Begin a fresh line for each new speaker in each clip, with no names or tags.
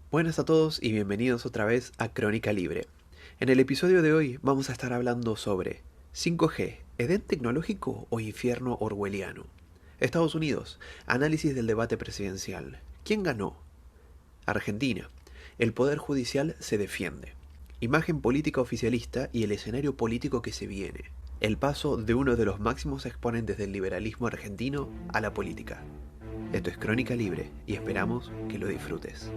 Buenas a todos y bienvenidos otra vez a Crónica Libre. En el episodio de hoy vamos a estar hablando sobre 5G, ¿Edén tecnológico o infierno orwelliano? Estados Unidos, análisis del debate presidencial. ¿Quién ganó? Argentina, el poder judicial se defiende. Imagen política oficialista y el escenario político que se viene. El paso de uno de los máximos exponentes del liberalismo argentino a la política. Esto es Crónica Libre y esperamos que lo disfrutes.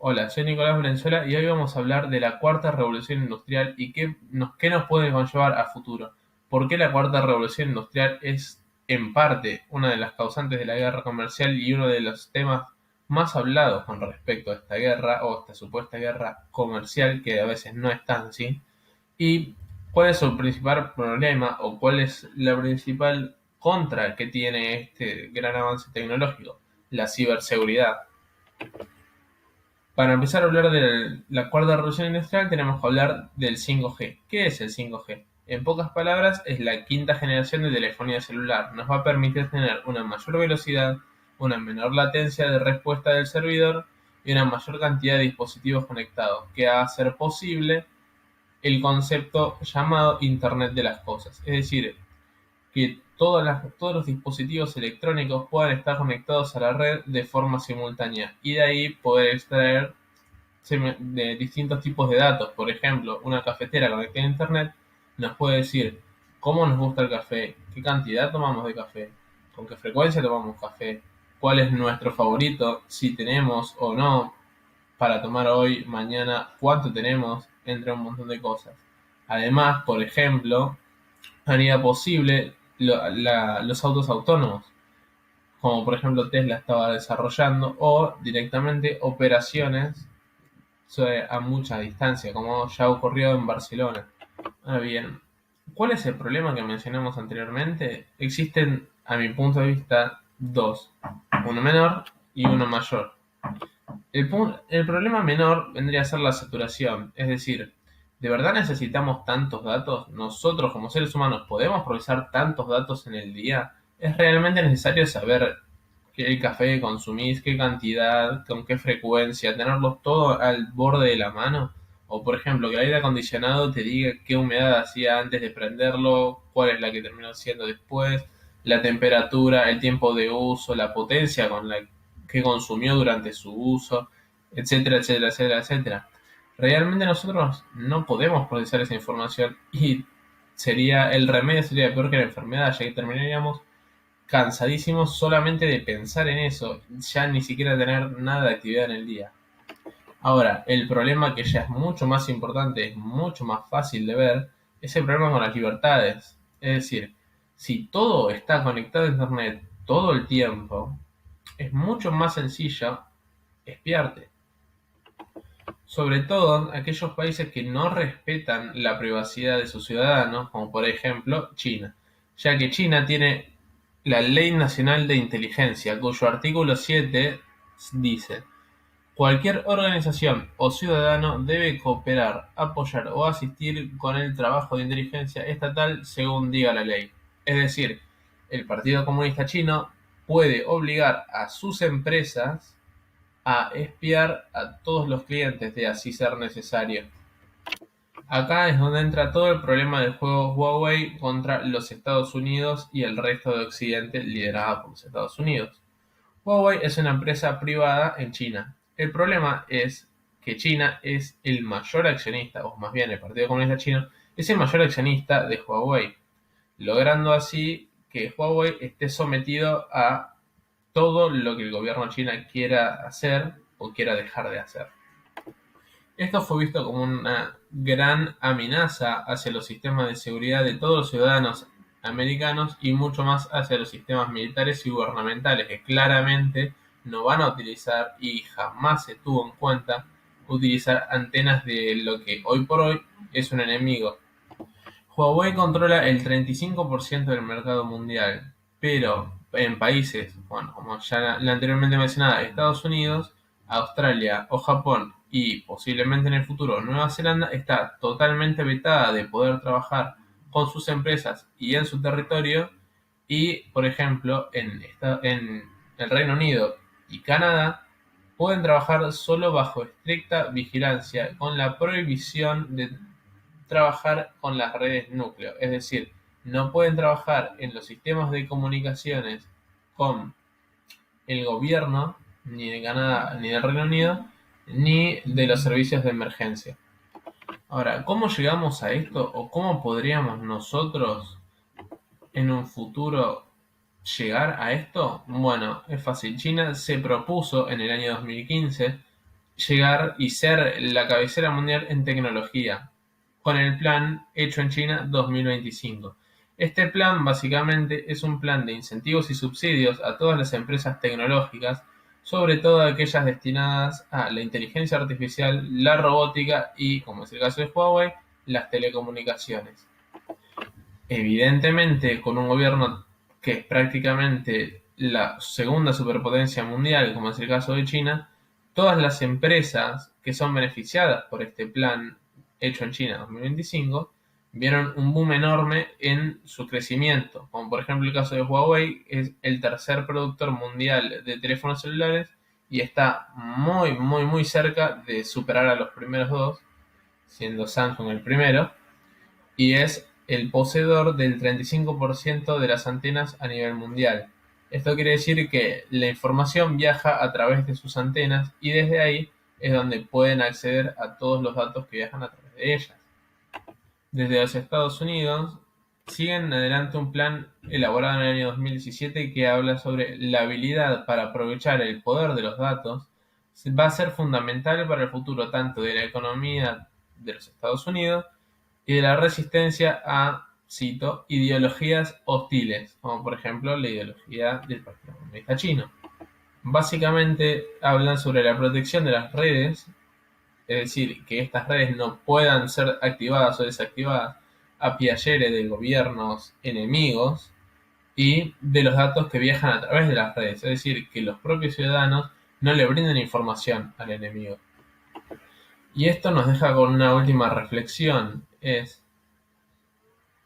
Hola, soy Nicolás Valenzuela y hoy vamos a hablar de la cuarta revolución industrial y qué nos puede conllevar a futuro. ¿Por qué la cuarta revolución industrial es en parte una de las causantes de la guerra comercial y uno de los temas más hablados con respecto a esta guerra o esta supuesta guerra comercial que a veces no es tan así? ¿Y cuál es su principal problema o cuál es la principal contra que tiene este gran avance tecnológico? La ciberseguridad. Para empezar a hablar de la cuarta revolución industrial tenemos que hablar del 5G. ¿Qué es el 5G? En pocas palabras, es la quinta generación de telefonía celular. Nos va a permitir tener una mayor velocidad, una menor latencia de respuesta del servidor y una mayor cantidad de dispositivos conectados, que va a hacer posible el concepto llamado Internet de las Cosas. Es decir, que todos los dispositivos electrónicos puedan estar conectados a la red de forma simultánea y de ahí poder extraer de distintos tipos de datos. Por ejemplo, una cafetera conectada a internet nos puede decir cómo nos gusta el café, qué cantidad tomamos de café, con qué frecuencia tomamos café, cuál es nuestro favorito, si tenemos o no para tomar hoy, mañana, cuánto tenemos, entre un montón de cosas. Además, por ejemplo, haría posible los autos autónomos, como por ejemplo Tesla estaba desarrollando, o directamente operaciones a mucha distancia, como ya ocurrió en Barcelona. Ahora bien, ¿cuál es el problema que mencionamos anteriormente? Existen, a mi punto de vista, dos, uno menor y uno mayor. El problema menor vendría a ser la saturación, es decir, ¿de verdad necesitamos tantos datos? ¿Nosotros como seres humanos podemos procesar tantos datos en el día? ¿Es realmente necesario saber qué café consumís, qué cantidad, con qué frecuencia, tenerlo todo al borde de la mano? O por ejemplo, que el aire acondicionado te diga qué humedad hacía antes de prenderlo, cuál es la que terminó siendo después, la temperatura, el tiempo de uso, la potencia con la que consumió durante su uso, etcétera, etcétera, etcétera, etcétera. Realmente nosotros no podemos procesar esa información y el remedio sería peor que la enfermedad, ya que terminaríamos cansadísimos solamente de pensar en eso, ya ni siquiera tener nada de actividad en el día. Ahora, el problema que ya es mucho más importante, es mucho más fácil de ver, es el problema con las libertades. Es decir, si todo está conectado a Internet todo el tiempo, es mucho más sencillo espiarte. Sobre todo aquellos países que no respetan la privacidad de sus ciudadanos, como por ejemplo China, ya que China tiene la Ley Nacional de Inteligencia, cuyo artículo 7 dice: cualquier organización o ciudadano debe cooperar, apoyar o asistir con el trabajo de inteligencia estatal según diga la ley. Es decir, el Partido Comunista Chino puede obligar a sus empresas a espiar a todos los clientes de así ser necesario. Acá es donde entra todo el problema del juego Huawei contra los Estados Unidos y el resto de Occidente liderado por los Estados Unidos. Huawei es una empresa privada en China. El problema es que China es el mayor accionista, o más bien el Partido Comunista Chino, es el mayor accionista de Huawei, logrando así que Huawei esté sometido a todo lo que el gobierno chino quiera hacer o quiera dejar de hacer. Esto fue visto como una gran amenaza hacia los sistemas de seguridad de todos los ciudadanos americanos y mucho más hacia los sistemas militares y gubernamentales, que claramente no van a utilizar y jamás se tuvo en cuenta utilizar antenas de lo que hoy por hoy es un enemigo. Huawei controla el 35% del mercado mundial, pero en países, bueno, como ya la anteriormente mencionada, Estados Unidos, Australia o Japón y posiblemente en el futuro Nueva Zelanda está totalmente vetada de poder trabajar con sus empresas y en su territorio. Y, por ejemplo, en el Reino Unido y Canadá pueden trabajar solo bajo estricta vigilancia, con la prohibición de trabajar con las redes núcleo. Es decir, no pueden trabajar en los sistemas de comunicaciones con el gobierno, ni de Canadá, ni del Reino Unido, ni de los servicios de emergencia. Ahora, ¿cómo llegamos a esto o cómo podríamos nosotros en un futuro llegar a esto? Bueno, es fácil. China se propuso en el año 2015 llegar y ser la cabecera mundial en tecnología, con el plan Hecho en China 2025. Este plan básicamente es un plan de incentivos y subsidios a todas las empresas tecnológicas, sobre todo aquellas destinadas a la inteligencia artificial, la robótica y, como es el caso de Huawei, las telecomunicaciones. Evidentemente, con un gobierno que es prácticamente la segunda superpotencia mundial, como es el caso de China, todas las empresas que son beneficiadas por este plan Hecho en China 2025 vieron un boom enorme en su crecimiento, como por ejemplo el caso de Huawei, es el tercer productor mundial de teléfonos celulares y está muy, muy, muy cerca de superar a los primeros dos, siendo Samsung el primero, y es el poseedor del 35% de las antenas a nivel mundial. Esto quiere decir que la información viaja a través de sus antenas y desde ahí es donde pueden acceder a todos los datos que viajan a través de ellas. Desde los Estados Unidos siguen adelante un plan elaborado en el año 2017 que habla sobre la habilidad para aprovechar el poder de los datos. Va a ser fundamental para el futuro tanto de la economía de los Estados Unidos y de la resistencia a, cito, ideologías hostiles, como por ejemplo la ideología del Partido Comunista Chino. Básicamente hablan sobre la protección de las redes, es decir, que estas redes no puedan ser activadas o desactivadas a piacere de gobiernos enemigos y de los datos que viajan a través de las redes, es decir, que los propios ciudadanos no le brinden información al enemigo. Y esto nos deja con una última reflexión, es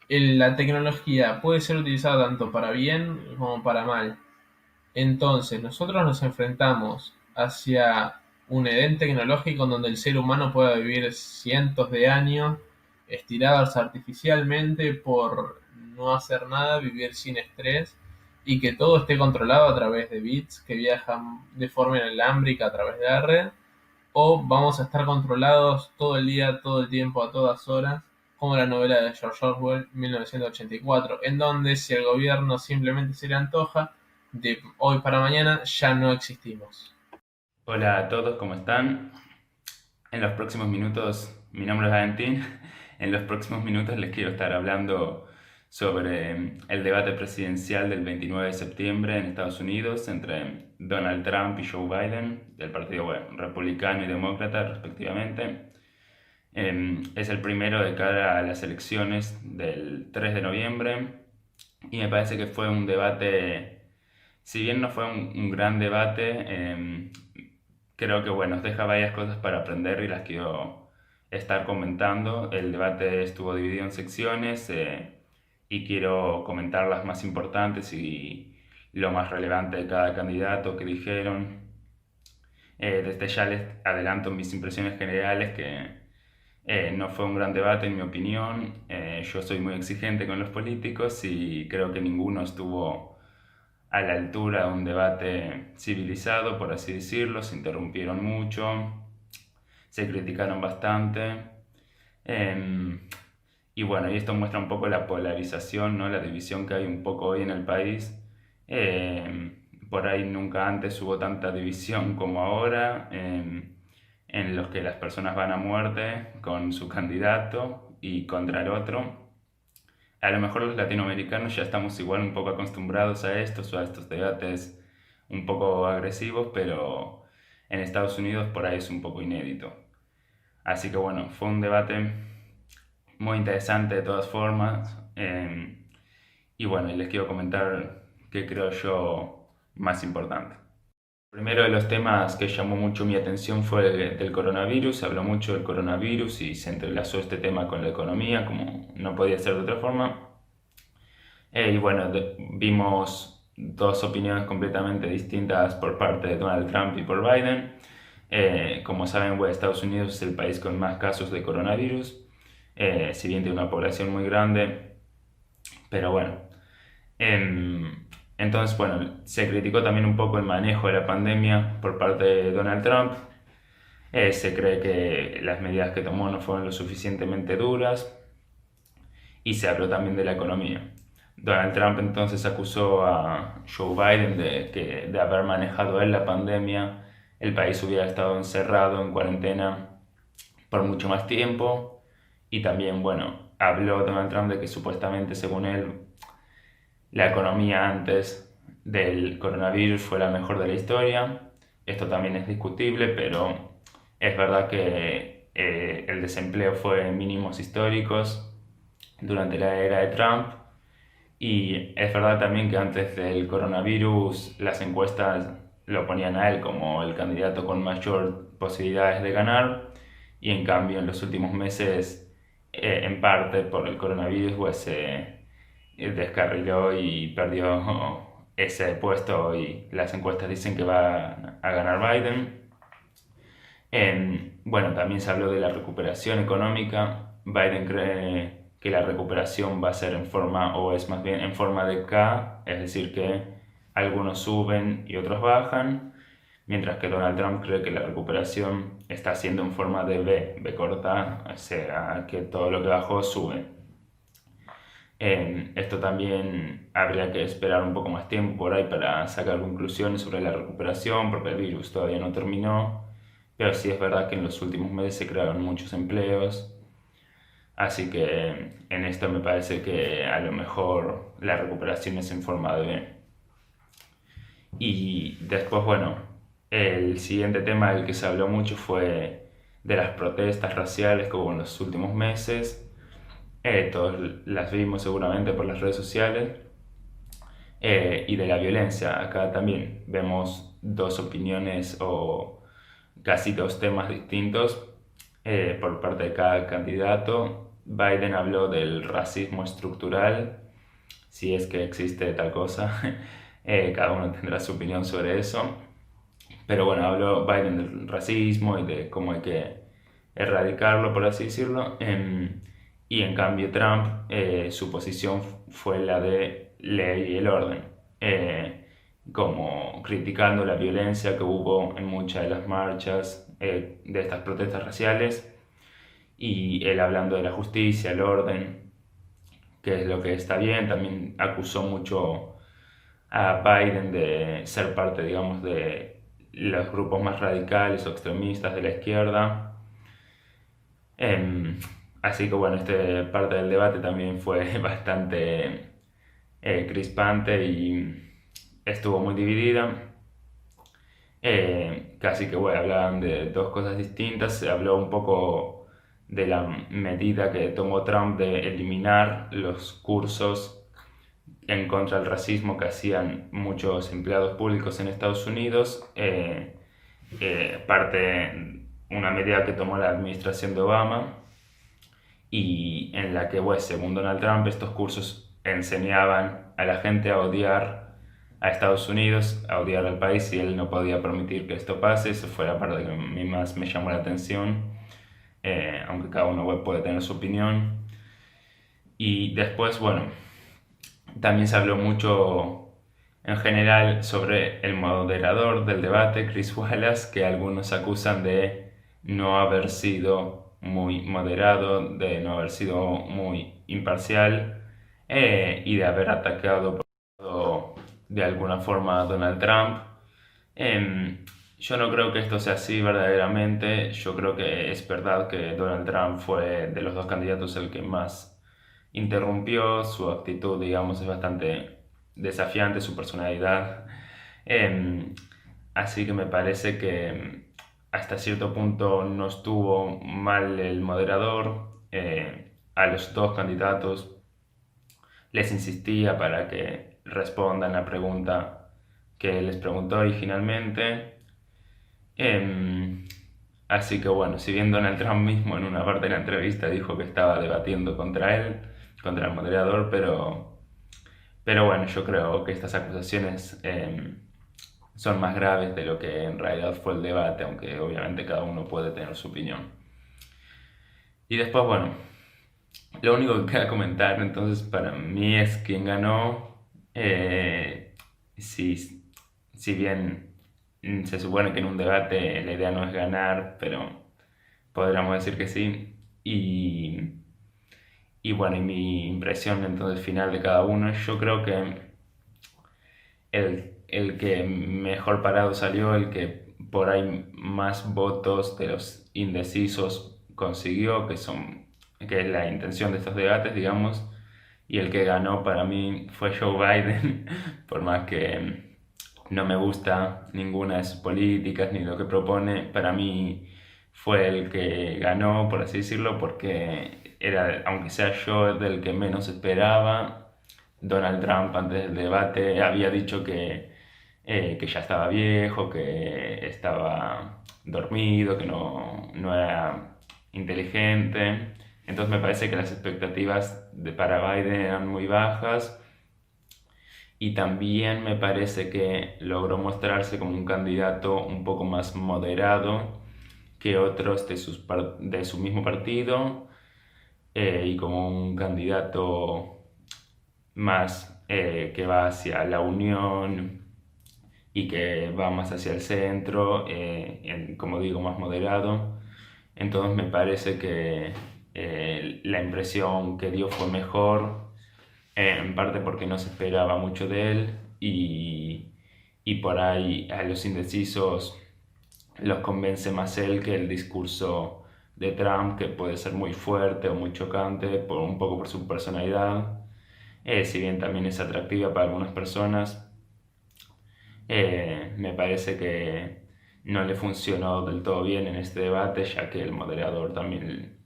la tecnología puede ser utilizada tanto para bien como para mal. Entonces, nosotros nos enfrentamos hacia un Edén tecnológico en donde el ser humano pueda vivir cientos de años estirados artificialmente por no hacer nada, vivir sin estrés y que todo esté controlado a través de bits que viajan de forma inalámbrica a través de la red, o vamos a estar controlados todo el día, todo el tiempo, a todas horas, como la novela de George Orwell 1984, en donde si el gobierno simplemente se le antoja, de hoy para mañana ya no existimos.
Hola a todos, ¿cómo están? En los próximos minutos, mi nombre es Valentín, en los próximos minutos les quiero estar hablando sobre el debate presidencial del 29 de septiembre en Estados Unidos entre Donald Trump y Joe Biden, del partido republicano y demócrata respectivamente. Es el primero de cara a las elecciones del 3 de noviembre y me parece que fue un debate, si bien no fue un gran debate, creo que bueno, nos deja varias cosas para aprender y las quiero estar comentando. El debate estuvo dividido en secciones y quiero comentar las más importantes y lo más relevante de cada candidato que dijeron. Desde ya les adelanto mis impresiones generales que no fue un gran debate en mi opinión. Yo soy muy exigente con los políticos y creo que ninguno estuvo a la altura de un debate civilizado, por así decirlo. Se interrumpieron mucho, se criticaron bastante. Eh, y bueno, y esto muestra un poco la polarización, ¿no? La división que hay un poco hoy en el país. Por ahí nunca antes hubo tanta división como ahora, en los que las personas van a muerte con su candidato y contra el otro. A lo mejor los latinoamericanos ya estamos igual un poco acostumbrados a estos o a estos debates un poco agresivos, pero en Estados Unidos por ahí es un poco inédito. Así que bueno, fue un debate muy interesante de todas formas. Y bueno, y les quiero comentar qué creo yo más importante. Primero de los temas que llamó mucho mi atención fue del coronavirus. Se habló mucho del coronavirus y se entrelazó este tema con la economía, como no podía ser de otra forma. Y bueno, vimos dos opiniones completamente distintas por parte de Donald Trump y por Biden. Como saben, bueno, Estados Unidos es el país con más casos de coronavirus, si bien tiene una población muy grande, pero bueno. Entonces, bueno, se criticó también un poco el manejo de la pandemia por parte de Donald Trump. Se cree que las medidas que tomó no fueron lo suficientemente duras y se habló también de la economía. Donald Trump entonces acusó a Joe Biden de que de haber manejado él la pandemia, el país hubiera estado encerrado en cuarentena por mucho más tiempo. Y también, bueno, habló Donald Trump de que supuestamente, según él, la economía antes del coronavirus fue la mejor de la historia. Esto también es discutible, pero es verdad que el desempleo fue en mínimos históricos durante la era de Trump. Y es verdad también que antes del coronavirus las encuestas lo ponían a él como el candidato con mayor posibilidades de ganar, y en cambio en los últimos meses, en parte por el coronavirus, pues se descarriló y perdió ese puesto, y las encuestas dicen que va a ganar Biden. Bueno, también se habló de la recuperación económica. Biden cree que la recuperación va a ser en forma, o es más bien en forma de K, es decir, que algunos suben y otros bajan, mientras que Donald Trump cree que la recuperación está siendo en forma de B corta, o sea, que todo lo que bajó sube. Esto también habría que esperar un poco más tiempo por ahí para sacar conclusiones sobre la recuperación, porque el virus todavía no terminó, pero sí es verdad que en los últimos meses se crearon muchos empleos, así que en esto me parece que a lo mejor la recuperación es en forma de B. Y después, bueno, el siguiente tema del que se habló mucho fue de las protestas raciales que hubo en los últimos meses. Todos las vimos seguramente por las redes sociales. Y de la violencia. Acá también vemos dos opiniones o casi dos temas distintos por parte de cada candidato. Biden habló del racismo estructural, si es que existe tal cosa. Cada uno tendrá su opinión sobre eso. Pero bueno, habló Biden del racismo y de cómo hay que erradicarlo, por así decirlo. Y en cambio Trump, su posición fue la de ley y el orden, como criticando la violencia que hubo en muchas de las marchas de estas protestas raciales, y él hablando de la justicia, el orden, que es lo que está bien. También acusó mucho a Biden de ser parte, digamos, de los grupos más radicales o extremistas de la izquierda. Así que bueno, esta parte del debate también fue bastante crispante y estuvo muy dividida. Casi que bueno, hablaban de dos cosas distintas. Se habló un poco de la medida que tomó Trump de eliminar los cursos en contra del racismo que hacían muchos empleados públicos en Estados Unidos. Una medida que tomó la administración de Obama, y en la que, bueno, según Donald Trump, estos cursos enseñaban a la gente a odiar a Estados Unidos, a odiar al país, y él no podía permitir que esto pase. Eso fue la parte que a mí más me llamó la atención, aunque cada uno puede tener su opinión. Y después, bueno, también se habló mucho en general sobre el moderador del debate, Chris Wallace, que algunos acusan de no haber sido muy moderado, de no haber sido muy imparcial, y de haber atacado de alguna forma a Donald Trump. Yo no creo que esto sea así verdaderamente. Yo creo que es verdad que Donald Trump fue de los dos candidatos el que más interrumpió. Su actitud, digamos, es bastante desafiante, su personalidad. Así que me parece que hasta cierto punto no estuvo mal el moderador. A los dos candidatos les insistía para que respondan la pregunta que les preguntó originalmente. Así que bueno, si bien Donald Trump mismo en una parte de la entrevista dijo que estaba debatiendo contra él, contra el moderador, pero bueno, yo creo que estas acusaciones son más graves de lo que en realidad fue el debate, aunque obviamente cada uno puede tener su opinión. Y después, bueno, lo único que queda comentar entonces para mí es quién ganó. Si bien se supone que en un debate la idea no es ganar, pero podríamos decir que sí. Y bueno, y mi impresión entonces final de cada uno, yo creo que el que mejor parado salió, el que por ahí más votos de los indecisos consiguió, que es la intención de estos debates, digamos, y el que ganó para mí fue Joe Biden, por más que no me gusta ninguna de sus políticas ni lo que propone, para mí fue el que ganó, por así decirlo, porque era, aunque sea yo del que menos esperaba. Donald Trump antes del debate había dicho que ya estaba viejo, que estaba dormido, que no era inteligente. Entonces me parece que las expectativas para Biden eran muy bajas y también me parece que logró mostrarse como un candidato un poco más moderado que otros de su mismo partido, y como un candidato más que va hacia la unión y que va más hacia el centro, como digo, más moderado. Entonces me parece que la impresión que dio fue mejor, en parte porque no se esperaba mucho de él y por ahí a los indecisos los convence más él que el discurso de Trump, que puede ser muy fuerte o muy chocante, un poco por su personalidad. Si bien también es atractiva para algunas personas, me parece que no le funcionó del todo bien en este debate, ya que el moderador también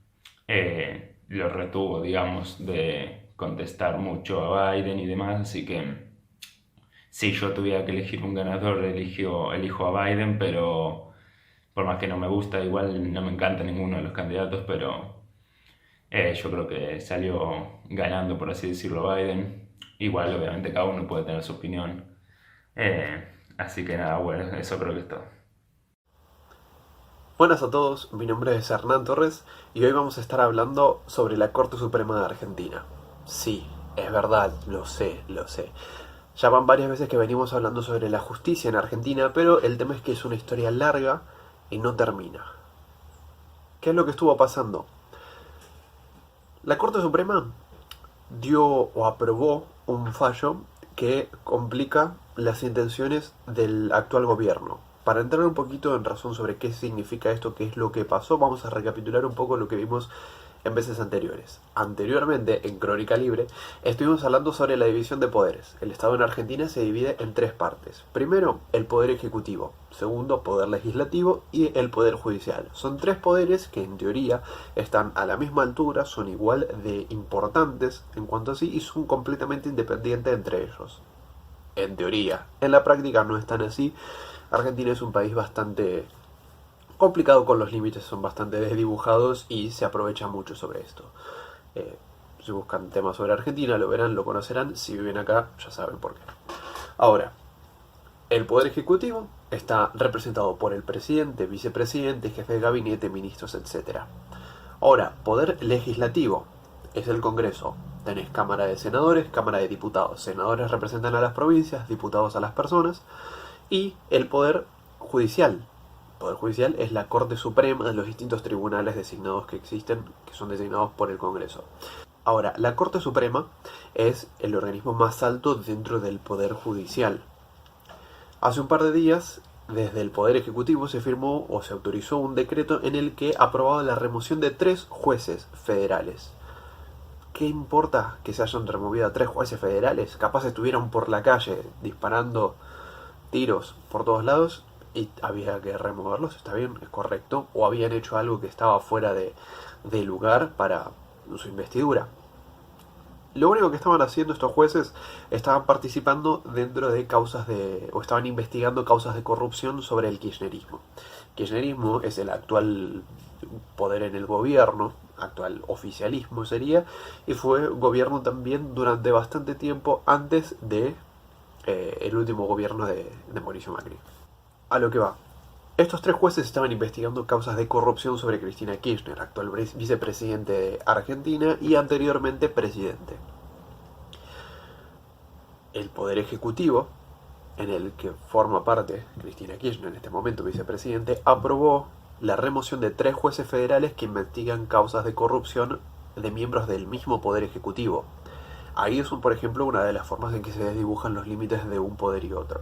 lo retuvo, digamos, de contestar mucho a Biden y demás, así que si yo tuviera que elegir un ganador, elijo a Biden, pero por más que no me gusta, igual no me encanta ninguno de los candidatos, pero yo creo que salió ganando, por así decirlo, Biden. Igual, obviamente, cada uno puede tener su opinión. Así que nada, bueno, eso creo que es todo.
Buenas a todos, mi nombre es Hernán Torres y hoy vamos a estar hablando sobre la Corte Suprema de Argentina. Sí, es verdad, lo sé, lo sé. Ya van varias veces que venimos hablando sobre la justicia en Argentina, pero el tema es que es una historia larga y no termina. ¿Qué es lo que estuvo pasando? La Corte Suprema dio o aprobó un fallo que complica las intenciones del actual gobierno. Para entrar un poquito en razón sobre qué significa esto, qué es lo que pasó, vamos a recapitular un poco lo que vimos en veces anteriores. Anteriormente, en Crónica Libre, estuvimos hablando sobre la división de poderes. El Estado en Argentina se divide en tres partes. Primero, el poder ejecutivo. Segundo, poder legislativo y el poder judicial. Son tres poderes que en teoría están a la misma altura, son igual de importantes en cuanto a sí y son completamente independientes entre ellos. En teoría. En la práctica no es tan así. Argentina es un país bastante complicado con los límites, son bastante desdibujados y se aprovecha mucho sobre esto. Si buscan temas sobre Argentina, lo verán, lo conocerán. Si viven acá, ya saben por qué. Ahora, el Poder Ejecutivo está representado por el presidente, vicepresidente, jefe de gabinete, ministros, etc. Ahora, Poder Legislativo es el Congreso. Tenés Cámara de Senadores, Cámara de Diputados. Senadores representan a las provincias, diputados a las personas. Y el Poder Judicial. El Poder Judicial es la Corte Suprema de los distintos tribunales designados que existen, que son designados por el Congreso. Ahora, la Corte Suprema es el organismo más alto dentro del Poder Judicial. Hace un par de días, desde el Poder Ejecutivo se firmó o se autorizó un decreto en el que aprobaba la remoción de 3 jueces federales. ¿Qué importa que se hayan removido a 3 jueces federales? Capaz estuvieron por la calle disparando tiros por todos lados y había que removerlos, está bien, es correcto, o habían hecho algo que estaba fuera de lugar para su investidura. Lo único que estaban haciendo estos jueces, estaban participando dentro de o estaban investigando causas de corrupción sobre el kirchnerismo. Kirchnerismo es el actual poder en el gobierno, actual oficialismo sería, y fue gobierno también durante bastante tiempo antes de el último gobierno de Mauricio Macri. A lo que va. Estos tres jueces estaban investigando causas de corrupción sobre Cristina Kirchner, actual vicepresidente de Argentina y anteriormente presidente. El Poder Ejecutivo, en el que forma parte Cristina Kirchner, en este momento vicepresidente, aprobó la remoción de 3 jueces federales que investigan causas de corrupción de miembros del mismo Poder Ejecutivo. Ahí es, por ejemplo, una de las formas en que se desdibujan los límites de un poder y otro.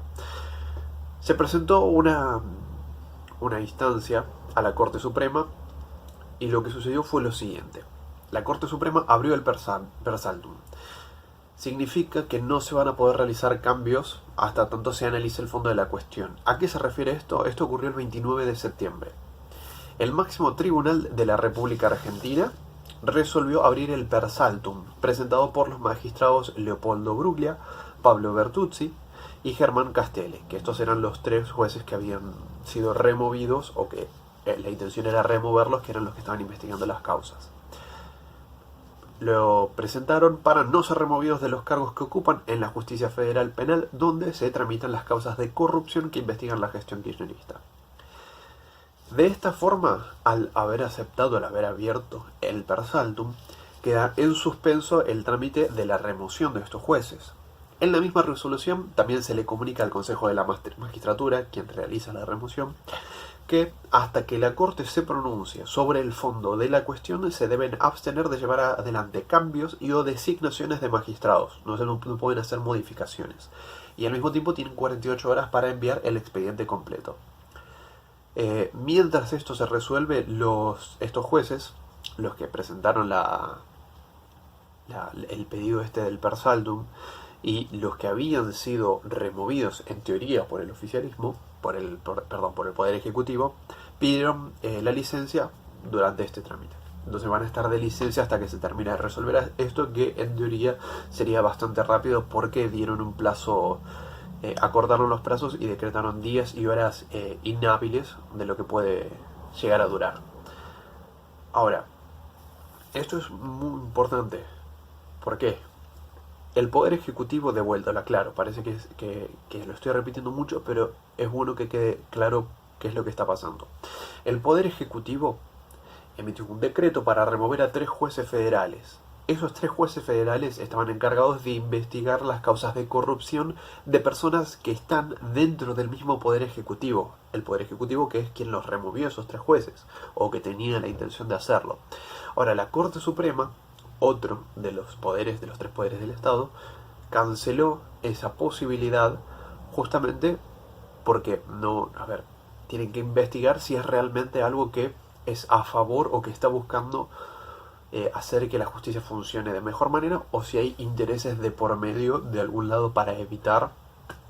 Se presentó una instancia a la Corte Suprema y lo que sucedió fue lo siguiente. La Corte Suprema abrió el Persaltum. Significa que no se van a poder realizar cambios hasta tanto se analice el fondo de la cuestión. ¿A qué se refiere esto? Esto ocurrió el 29 de septiembre. El máximo tribunal de la República Argentina resolvió abrir el Persaltum, presentado por los magistrados Leopoldo Bruglia, Pablo Bertuzzi y Germán Castelli, que estos eran los 3 jueces que habían sido removidos o que la intención era removerlos, que eran los que estaban investigando las causas. Lo presentaron para no ser removidos de los cargos que ocupan en la Justicia Federal Penal, donde se tramitan las causas de corrupción que investigan la gestión kirchnerista. De esta forma, al haber abierto el Persaltum, queda en suspenso el trámite de la remoción de estos jueces. En la misma resolución también se le comunica al Consejo de la Magistratura, quien realiza la remoción, que hasta que la Corte se pronuncie sobre el fondo de la cuestión se deben abstener de llevar adelante cambios y o designaciones de magistrados. No pueden hacer modificaciones. Y al mismo tiempo tienen 48 horas para enviar el expediente completo. Mientras esto se resuelve, estos jueces, los que presentaron el pedido del Persaltum, y los que habían sido removidos en teoría por el oficialismo, por el Poder Ejecutivo, pidieron la licencia durante este trámite. Entonces van a estar de licencia hasta que se termine de resolver esto, que en teoría sería bastante rápido porque dieron un plazo, acordaron los plazos y decretaron días y horas inhábiles de lo que puede llegar a durar. Ahora, esto es muy importante. ¿Por qué? El Poder Ejecutivo, de vuelta, claro, parece que lo estoy repitiendo mucho, pero es bueno que quede claro qué es lo que está pasando. El Poder Ejecutivo emitió un decreto para remover a 3 jueces federales. Esos 3 jueces federales estaban encargados de investigar las causas de corrupción de personas que están dentro del mismo Poder Ejecutivo. El Poder Ejecutivo, que es quien los removió, esos 3 jueces, o que tenía la intención de hacerlo. Ahora, la Corte Suprema, otro de los 3 poderes del Estado, canceló esa posibilidad justamente porque tienen que investigar si es realmente algo que es a favor o que está buscando hacer que la justicia funcione de mejor manera, o si hay intereses de por medio de algún lado para evitar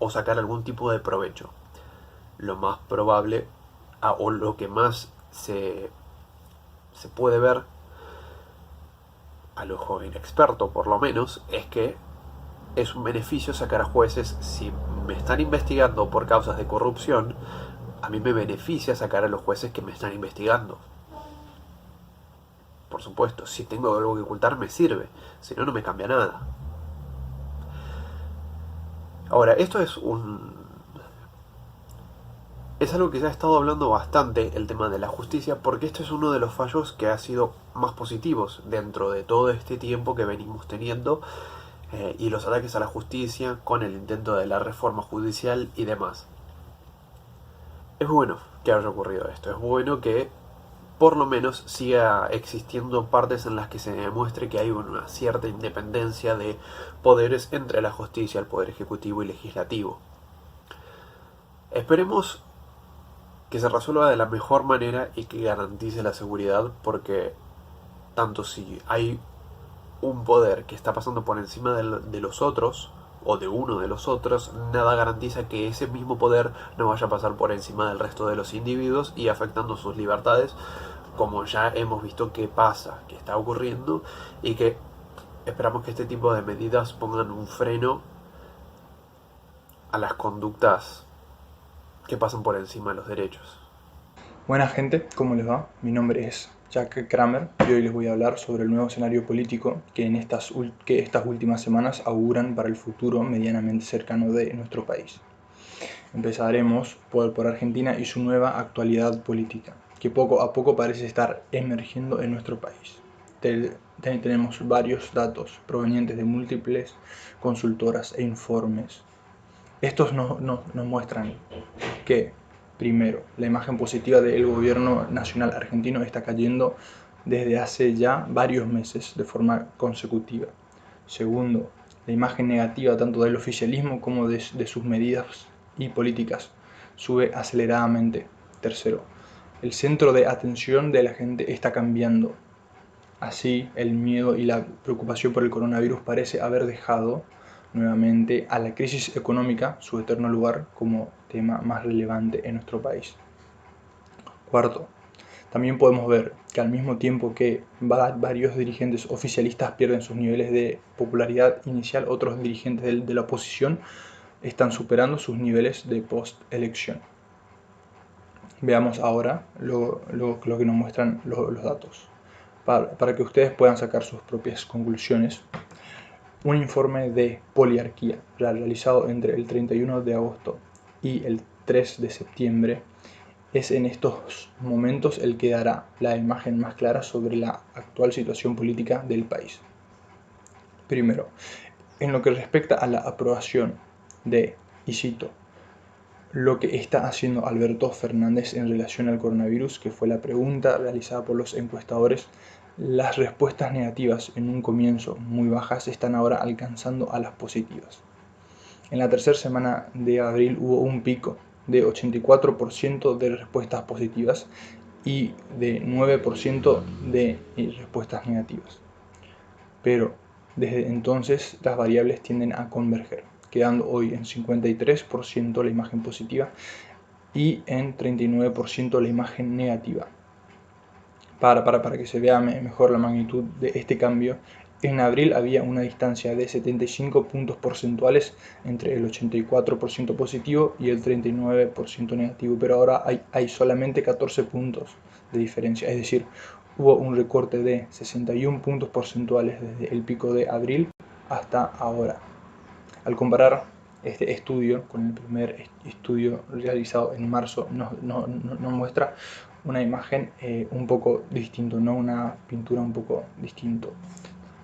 o sacar algún tipo de provecho. Lo más probable, o lo que más se puede ver al ojo inexperto por lo menos, es que es un beneficio sacar a jueces. Si me están investigando por causas de corrupción, a mí me beneficia sacar a los jueces que me están investigando. Por supuesto, si tengo algo que ocultar me sirve, si no, no me cambia nada. Ahora, esto es algo que ya he estado hablando bastante, el tema de la justicia, porque este es uno de los fallos que ha sido más positivos dentro de todo este tiempo que venimos teniendo, y los ataques a la justicia con el intento de la reforma judicial y demás. Es bueno que haya ocurrido esto, es bueno que por lo menos siga existiendo partes en las que se demuestre que hay una cierta independencia de poderes entre la justicia, el Poder Ejecutivo y Legislativo. Esperemos que se resuelva de la mejor manera y que garantice la seguridad, porque tanto si hay un poder que está pasando por encima de los otros, o de uno de los otros, nada garantiza que ese mismo poder no vaya a pasar por encima del resto de los individuos y afectando sus libertades, como ya hemos visto que pasa, que está ocurriendo, y que Esperamos que este tipo de medidas pongan un freno a las conductas que pasan por encima de los derechos.
Buena gente, ¿cómo les va? Mi nombre es Jack Kramer y hoy les voy a hablar sobre el nuevo escenario político que estas últimas semanas auguran para el futuro medianamente cercano de nuestro país. Empezaremos por Argentina y su nueva actualidad política, que poco a poco parece estar emergiendo en nuestro país. Tenemos varios datos provenientes de múltiples consultoras e informes. Estos nos muestran que, primero, la imagen positiva del gobierno nacional argentino está cayendo desde hace ya varios meses de forma consecutiva. Segundo, la imagen negativa tanto del oficialismo como de sus medidas y políticas sube aceleradamente. Tercero, el centro de atención de la gente está cambiando. Así, el miedo y la preocupación por el coronavirus parece haber dejado nuevamente a la crisis económica su eterno lugar como tema más relevante en nuestro país. Cuarto, también podemos ver que al mismo tiempo que varios dirigentes oficialistas pierden sus niveles de popularidad inicial, otros dirigentes de la oposición están superando sus niveles de post-elección. Veamos ahora lo que nos muestran los datos, para que ustedes puedan sacar sus propias conclusiones. Un informe de Poliarquía realizado entre el 31 de agosto y el 3 de septiembre es en estos momentos el que dará la imagen más clara sobre la actual situación política del país. Primero, en lo que respecta a la aprobación de, y cito, lo que está haciendo Alberto Fernández en relación al coronavirus, que fue la pregunta realizada por los encuestadores, las respuestas negativas en un comienzo muy bajas están ahora alcanzando a las positivas. En la tercera semana de abril hubo un pico de 84% de respuestas positivas y de 9% de respuestas negativas. Pero desde entonces las variables tienden a converger, quedando hoy en 53% la imagen positiva y en 39% la imagen negativa. Para que se vea mejor la magnitud de este cambio, en abril había una distancia de 75 puntos porcentuales entre el 84% positivo y el 39% negativo, pero ahora hay solamente 14 puntos de diferencia, es decir, hubo un recorte de 61 puntos porcentuales desde el pico de abril hasta ahora. Al comparar este estudio con el primer estudio realizado en marzo, nos muestra una imagen un poco distinta, ¿no? Una pintura un poco distinta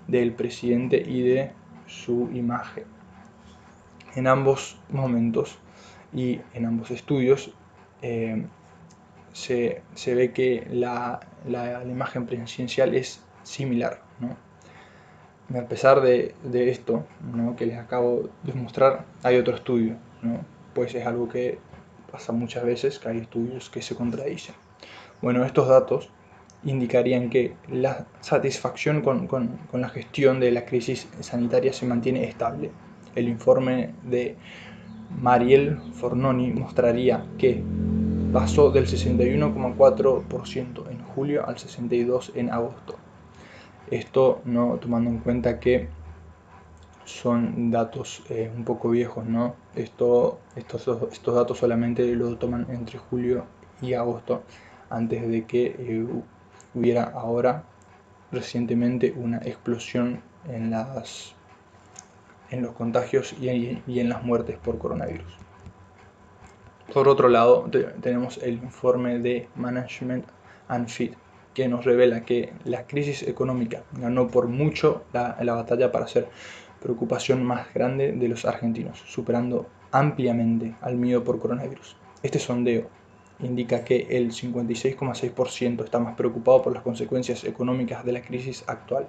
del presidente y de su imagen. En ambos momentos y en ambos estudios se ve que la imagen presidencial es similar, ¿no? A pesar de esto, ¿no?, que les acabo de mostrar, hay otro estudio, ¿no? Pues es algo que pasa muchas veces, que hay estudios que se contradicen. Bueno, estos datos indicarían que la satisfacción con la gestión de la crisis sanitaria se mantiene estable. El informe de Mariel Fornoni mostraría que pasó del 61,4% en julio al 62% en agosto. Esto no tomando en cuenta que son datos un poco viejos, ¿no? Estos datos solamente lo toman entre julio y agosto, antes de que hubiera ahora recientemente una explosión en los contagios y en las muertes por coronavirus. Por otro lado, tenemos el informe de Management and Fit, que nos revela que la crisis económica ganó por mucho la batalla para ser preocupación más grande de los argentinos, superando ampliamente al miedo por coronavirus. Este sondeo indica que el 56,6% está más preocupado por las consecuencias económicas de la crisis actual,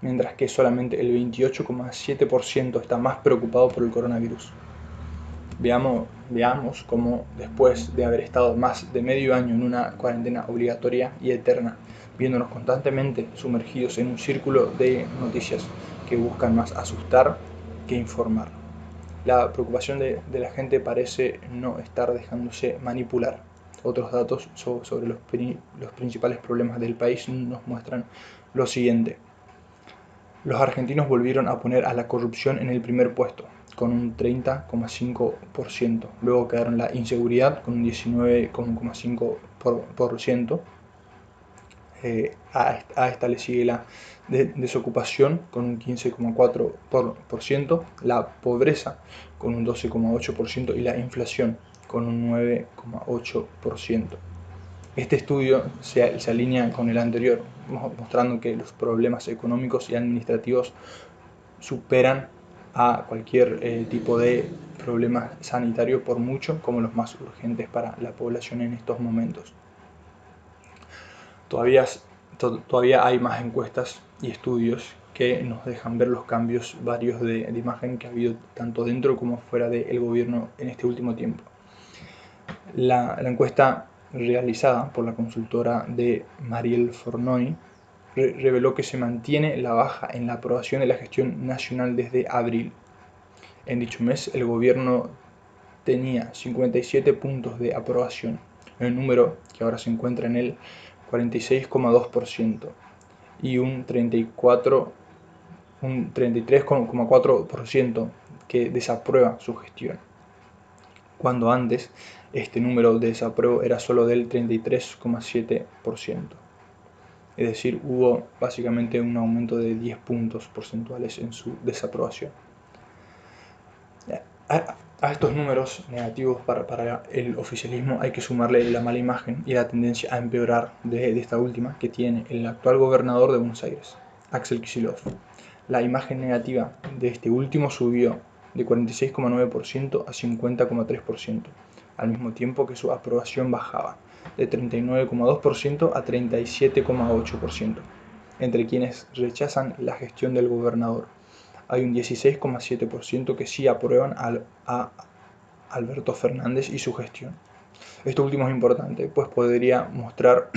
mientras que solamente el 28,7% está más preocupado por el coronavirus. Veamos cómo después de haber estado más de medio año en una cuarentena obligatoria y eterna, viéndonos constantemente sumergidos en un círculo de noticias que buscan más asustar que informar, la preocupación de la gente parece no estar dejándose manipular. Otros datos sobre los principales problemas del país nos muestran lo siguiente. Los argentinos volvieron a poner a la corrupción en el primer puesto, con un 30,5%. Luego quedaron la inseguridad con un 19,5%. A esta le sigue la desocupación con un 15,4%, la pobreza con un 12,8% y la inflación con un 9,8%. Este estudio se alinea con el anterior, mostrando que los problemas económicos y administrativos superan a cualquier tipo de problema sanitario por mucho como los más urgentes para la población en estos momentos. Todavía hay más encuestas y estudios que nos dejan ver los cambios varios de imagen que ha habido tanto dentro como fuera del gobierno en este último tiempo. La encuesta realizada por la consultora de Mariel Fornoy reveló que se mantiene la baja en la aprobación de la gestión nacional desde abril. En dicho mes, el gobierno tenía 57 puntos de aprobación, un número que ahora se encuentra en el 46,2% y un 33,4% que desaprueba su gestión, cuando antes este número de desapruebo era solo del 33,7%. Es decir, hubo básicamente un aumento de 10 puntos porcentuales en su desaprobación. A estos números negativos para el oficialismo hay que sumarle la mala imagen y la tendencia a empeorar de esta última que tiene el actual gobernador de Buenos Aires, Axel Kicillof. La imagen negativa de este último subió de 46,9% a 50,3%, al mismo tiempo que su aprobación bajaba de 39,2% a 37,8%. Entre quienes rechazan la gestión del gobernador, hay un 16,7% que sí aprueban a Alberto Fernández y su gestión. Esto último es importante, pues podría mostrar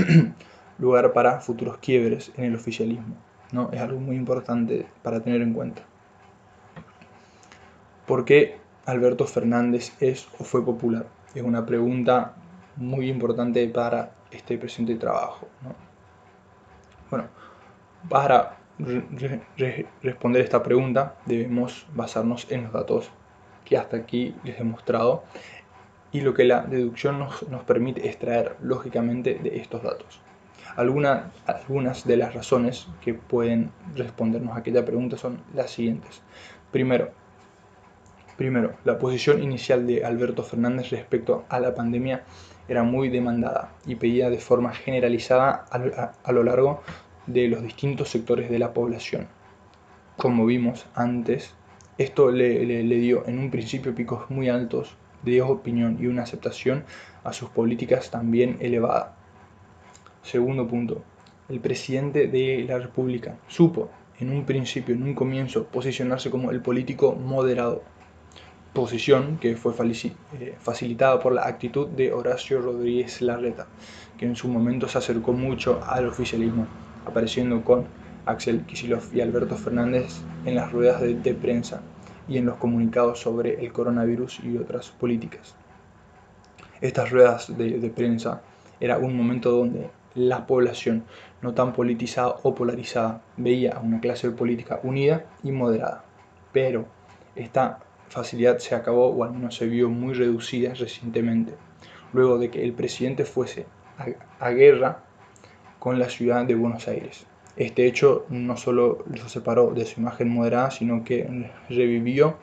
lugar para futuros quiebres en el oficialismo, ¿no? Es algo muy importante para tener en cuenta. ¿Por qué Alberto Fernández es o fue popular? Es una pregunta muy importante para este presente trabajo, ¿no? Bueno, para responder esta pregunta debemos basarnos en los datos que hasta aquí les he mostrado y lo que la deducción nos permite extraer lógicamente de estos datos. Algunas de las razones que pueden respondernos a aquella pregunta son las siguientes. Primero, la posición inicial de Alberto Fernández respecto a la pandemia era muy demandada y pedida de forma generalizada a lo largo de los distintos sectores de la población. Como vimos antes, esto le dio en un principio picos muy altos de opinión y una aceptación a sus políticas también elevada. Segundo punto, el presidente de la República supo en un principio, en un comienzo, posicionarse como el político moderado, posición que fue facilitada por la actitud de Horacio Rodríguez Larreta, que en su momento se acercó mucho al oficialismo, apareciendo con Axel Kicillof y Alberto Fernández en las ruedas de prensa y en los comunicados sobre el coronavirus y otras políticas. Estas ruedas de prensa era un momento donde la población, no tan politizada o polarizada, veía a una clase política unida y moderada. Pero esta facilidad se acabó, o al menos se vio muy reducida recientemente, luego de que el presidente fuese a guerra con la ciudad de Buenos Aires. Este hecho no solo lo separó de su imagen moderada, sino que revivió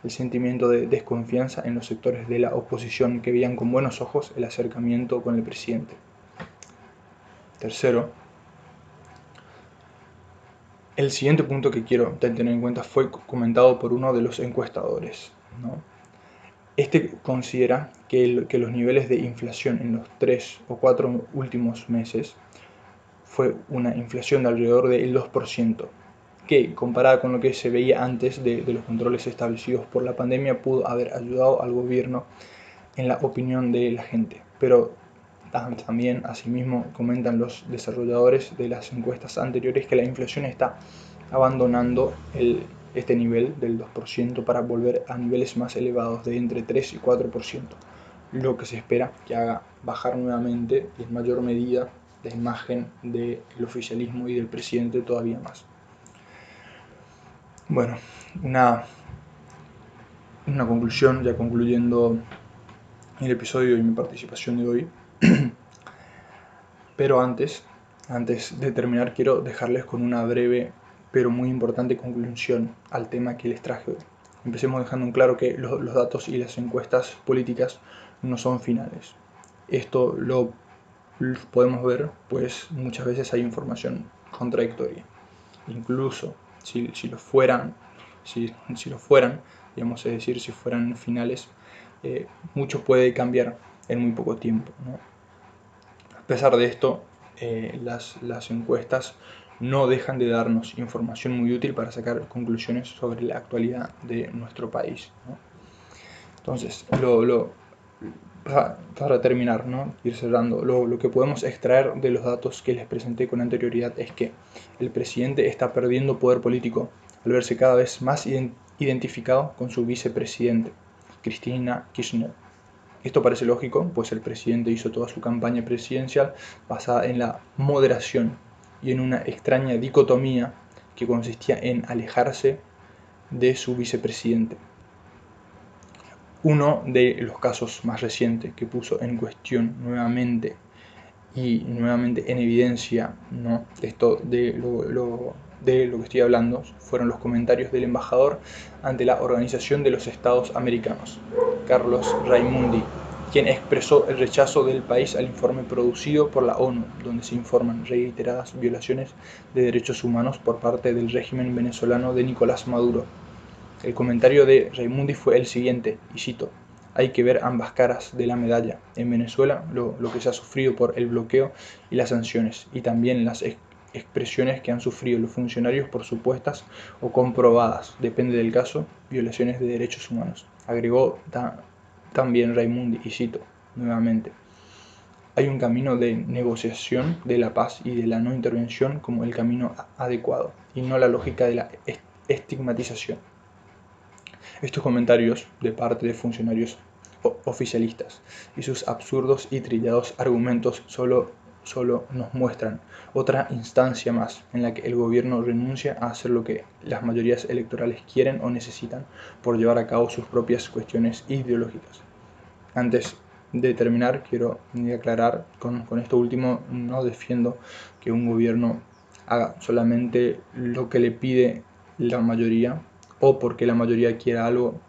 el sentimiento de desconfianza en los sectores de la oposición que veían con buenos ojos el acercamiento con el presidente. Tercero, el siguiente punto que quiero tener en cuenta fue comentado por uno de los encuestadores, ¿no? Este considera que los niveles de inflación en los 3 o 4 últimos meses fue una inflación de alrededor del 2%, que comparada con lo que se veía antes de los controles establecidos por la pandemia pudo haber ayudado al gobierno en la opinión de la gente. Pero también, asimismo, comentan los desarrolladores de las encuestas anteriores que la inflación está abandonando este nivel del 2% para volver a niveles más elevados de entre 3 y 4%, lo que se espera que haga bajar nuevamente y en mayor medida la imagen del oficialismo y del presidente todavía más. Bueno, una conclusión, ya concluyendo el episodio y mi participación de hoy. Pero antes de terminar, quiero dejarles con una breve pero muy importante conclusión al tema que les traje hoy. Empecemos dejando en claro que los datos y las encuestas políticas no son finales. Esto lo podemos ver, pues muchas veces hay información contradictoria. Incluso si lo fueran, digamos, es decir, si fueran finales, mucho puede cambiar en muy poco tiempo, ¿no? A pesar de esto, las encuestas no dejan de darnos información muy útil para sacar conclusiones sobre la actualidad de nuestro país, ¿no? Entonces, para terminar, ¿no? Ir cerrando, lo que podemos extraer de los datos que les presenté con anterioridad es que el presidente está perdiendo poder político al verse cada vez más identificado con su vicepresidente, Cristina Kirchner. Esto parece lógico, pues el presidente hizo toda su campaña presidencial basada en la moderación y en una extraña dicotomía que consistía en alejarse de su vicepresidente. Uno de los casos más recientes que puso en cuestión nuevamente en evidencia, ¿no?, esto de lo que estoy hablando fueron los comentarios del embajador ante la Organización de los Estados Americanos, Carlos Raimundi, quien expresó el rechazo del país al informe producido por la ONU, donde se informan reiteradas violaciones de derechos humanos por parte del régimen venezolano de Nicolás Maduro. El comentario de Raimundi fue el siguiente, y cito: hay que ver ambas caras de la medalla. En Venezuela, lo que se ha sufrido por el bloqueo y las sanciones, y también las expresiones que han sufrido los funcionarios por supuestas o comprobadas, depende del caso, violaciones de derechos humanos. Agregó también Raimundi, y cito nuevamente: hay un camino de negociación de la paz y de la no intervención como el camino adecuado, y no la lógica de la estigmatización. Estos comentarios de parte de funcionarios oficialistas y sus absurdos y trillados argumentos solo nos muestran otra instancia más en la que el gobierno renuncia a hacer lo que las mayorías electorales quieren o necesitan por llevar a cabo sus propias cuestiones ideológicas. Antes de terminar, quiero aclarar con esto último, no defiendo que un gobierno haga solamente lo que le pide la mayoría, o porque la mayoría quiera algo,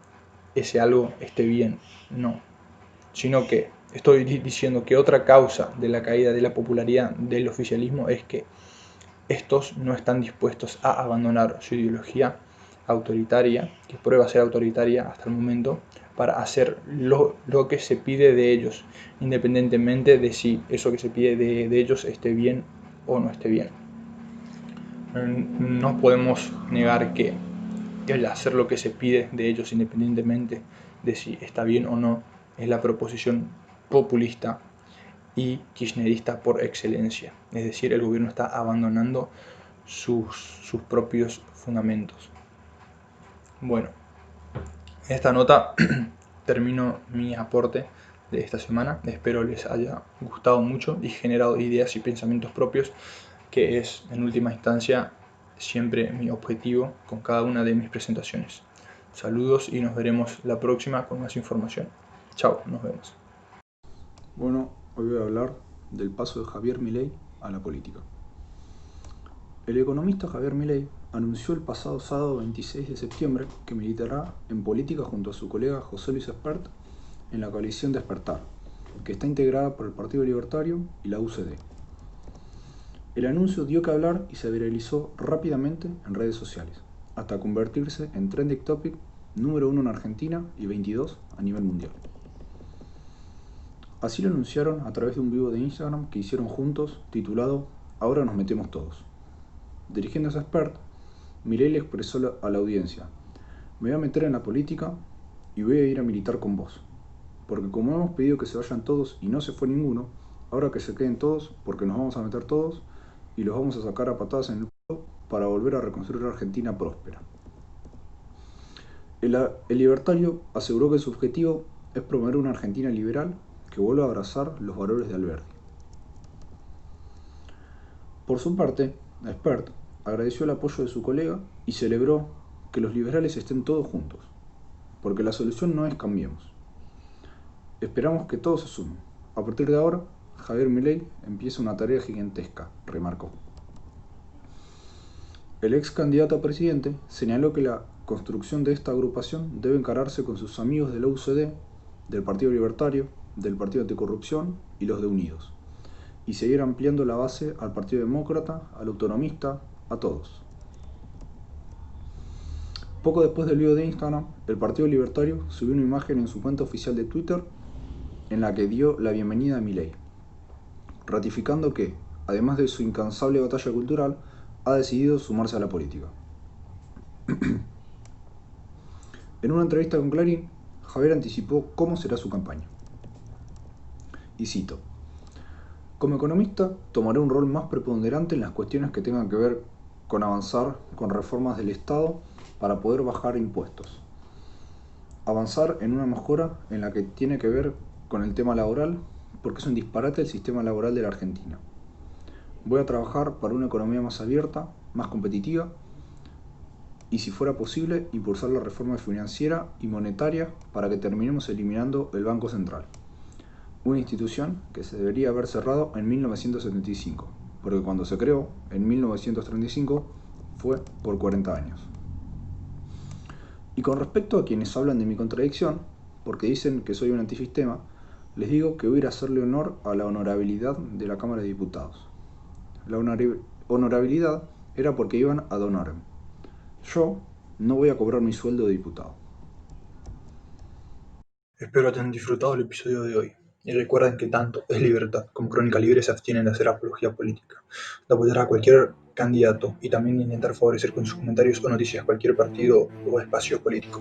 ese algo esté bien, no. Sino que estoy diciendo que otra causa de la caída de la popularidad del oficialismo es que estos no están dispuestos a abandonar su ideología autoritaria, que prueba ser autoritaria hasta el momento, para hacer lo que se pide de ellos, independientemente de si eso que se pide de ellos esté bien o no esté bien. No podemos negar que el hacer lo que se pide de ellos, independientemente de si está bien o no, es la proposición populista y kirchnerista por excelencia. Es decir, el gobierno está abandonando sus propios fundamentos. Bueno, en esta nota termino mi aporte de esta semana. Espero les haya gustado mucho y generado ideas y pensamientos propios, que es en última instancia siempre mi objetivo con cada una de mis presentaciones. Saludos y nos veremos la próxima con más información. Chao, nos vemos.
Bueno, hoy voy a hablar del paso de Javier Milei a la política. El economista Javier Milei anunció el pasado sábado 26 de septiembre que militará en política junto a su colega José Luis Espert en la coalición Despertar, que está integrada por el Partido Libertario y la UCD. El anuncio dio que hablar y se viralizó rápidamente en redes sociales, hasta convertirse en trending topic número 1 en Argentina y 22 a nivel mundial. Así lo anunciaron a través de un vivo de Instagram que hicieron juntos, titulado "Ahora nos metemos todos". Dirigiéndose a Espert, Milei le expresó a la audiencia: me voy a meter en la política y voy a ir a militar con vos, porque como hemos pedido que se vayan todos y no se fue ninguno, ahora que se queden todos, porque nos vamos a meter todos y los vamos a sacar a patadas en el culo para volver a reconstruir la Argentina próspera. El libertario aseguró que su objetivo es promover una Argentina liberal que vuelva a abrazar los valores de Alberdi. Por su parte, Espert agradeció el apoyo de su colega y celebró que los liberales estén todos juntos, porque la solución no es Cambiemos. Esperamos que todos se sumen. A partir de ahora, Javier Milei empieza una tarea gigantesca, remarcó. El ex candidato a presidente señaló que la construcción de esta agrupación debe encararse con sus amigos de la UCD, del Partido Libertario, del Partido Anticorrupción y los de Unidos, y seguir ampliando la base al Partido Demócrata, al Autonomista, a todos. Poco después del video de Instagram, el Partido Libertario subió una imagen en su cuenta oficial de Twitter en la que dio la bienvenida a Milei, ratificando que, además de su incansable batalla cultural, ha decidido sumarse a la política. En una entrevista con Clarín, Javier anticipó cómo será su campaña. Y cito: como economista, tomaré un rol más preponderante en las cuestiones que tengan que ver con avanzar con reformas del Estado para poder bajar impuestos. Avanzar en una mejora en la que tiene que ver con el tema laboral, porque es un disparate el sistema laboral de la Argentina. Voy a trabajar para una economía más abierta, más competitiva, y si fuera posible, impulsar la reforma financiera y monetaria para que terminemos eliminando el Banco Central, una institución que se debería haber cerrado en 1975, porque cuando se creó, en 1935, fue por 40 años. Y con respecto a quienes hablan de mi contradicción, porque dicen que soy un antisistema, les digo que voy a ir a hacerle honor a la honorabilidad de la Cámara de Diputados. La honorabilidad era porque iban ad honorem. Yo no voy a cobrar mi sueldo de diputado.
Espero que hayan disfrutado el episodio de hoy. Y recuerden que tanto Es Libertad como Crónica Libre se abstienen de hacer apología política, de apoyar a cualquier candidato y también de intentar favorecer con sus comentarios o noticias cualquier partido o espacio político.